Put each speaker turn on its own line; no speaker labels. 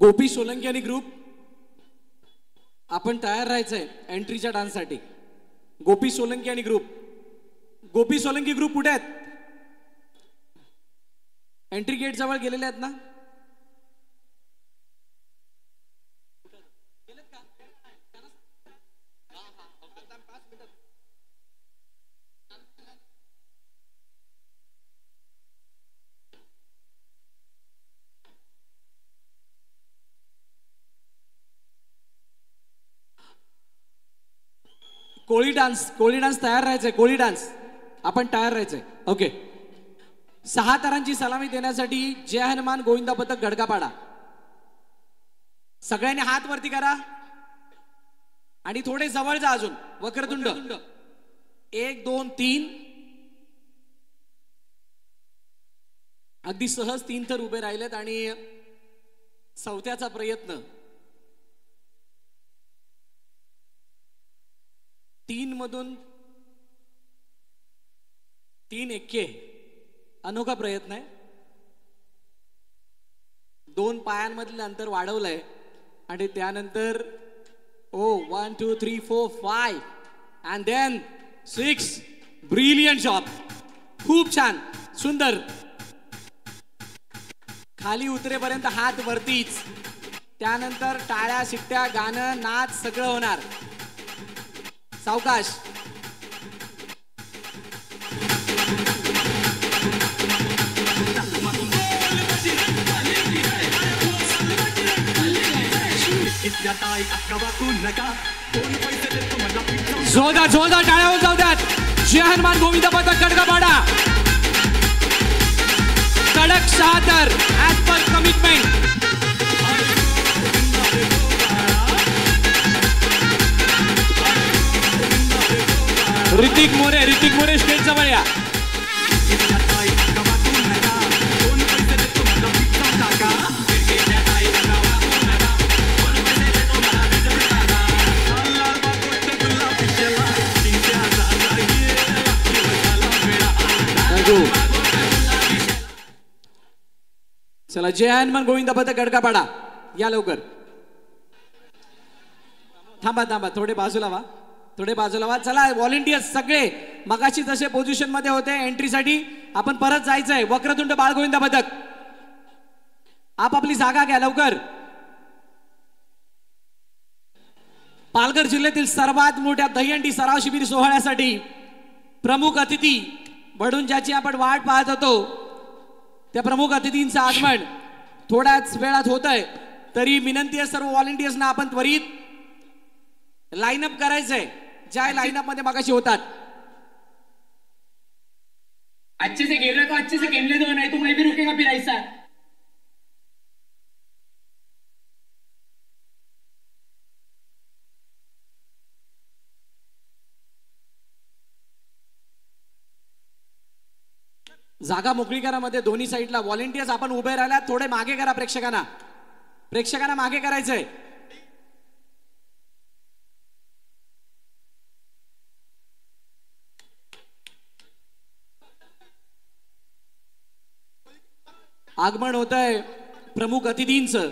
गोपी सोलंकी आणि ग्रुप आपण तयार राहायचंय एंट्रीच्या डान्ससाठी। गोपी सोलंकी आणि ग्रुप, गोपी सोलंकी ग्रुप कुठे आहेत? एंट्री गेट जवळ गेलेले आहेत ना? कोळी डान्स तयार राहायचंय। कोळी डान्स आपण तयार राहायचंय। ओके, 6 तारांची सलामी देण्यासाठी जय हनुमान गोविंदा पथक गडकापाडा। सगळ्यांनी हात वरती करा आणि थोडे जवळ जा अजून। वक्रतुंड 1 2 3 अगदी सहज 3 तर उभे राहिलेत आणि चौथ्याचा प्रयत्न 3 मधून 3 एक्के अनोखा प्रयत्न आहे। 2 पायांमधलं अंतर वाढवलंय आणि त्यानंतर 1 2 3 4 5 and then 6 ब्रिलियंट जॉब। खूप छान, सुंदर। खाली उतरेपर्यंत हात वरतीच, त्यानंतर टाळ्या शिट्ट्या गाणं नाच सगळं होणार। सावकाश। जोरदार जोरदार टाळ्या जाऊ द्यात। जय हनुमान गोविंदा पथक गडकापाडा कडक 6 तर ऍज पर कमिटमेंट। ऋतिक मोरे स्टेज जवळ या। चला, जय हनुमान गोविंदा पथक गडकापाडा या लवकर। थांबा थोडे बाजूला व्हा, थोडे बाजूला व्हा। चला व्हॉलंटियर्स सगळे मगाशी जसे पोझिशन मध्ये होते एंट्रीसाठी आपण परत जायचंय। वक्रतुंड बाळगोविंदा पथक आपापली जागा घ्या लवकर। पालघर जिल्ह्यातील सर्वात मोठ्या दहीहंडी सराव शिबिर सोहळ्यासाठी प्रमुख अतिथी म्हणून ज्याची आपण वाट पाहत होतो त्या प्रमुख अतिथींचं आगमन थोड्याच वेळात होतंय। तरी विनंती आहे सर्व व्हॉलंटियर्सना आपण त्वरित लाईनअप करायचंय ज्या लाईनअप मध्ये मगाशी होतात।
अच्छे से खेल रहे तो अच्छे से खेलने दो, नहीं तो मैं भी रुकेगा फिर ऐसा।
जागा मोकळी करा मध्ये दोन्ही साईडला। व्हॉलंटियर्स आपण उभे राहिलात, थोडे मागे करा। प्रेक्षकांना मागे करायचंय। आगमन होतंय प्रमुख अतिथींचं।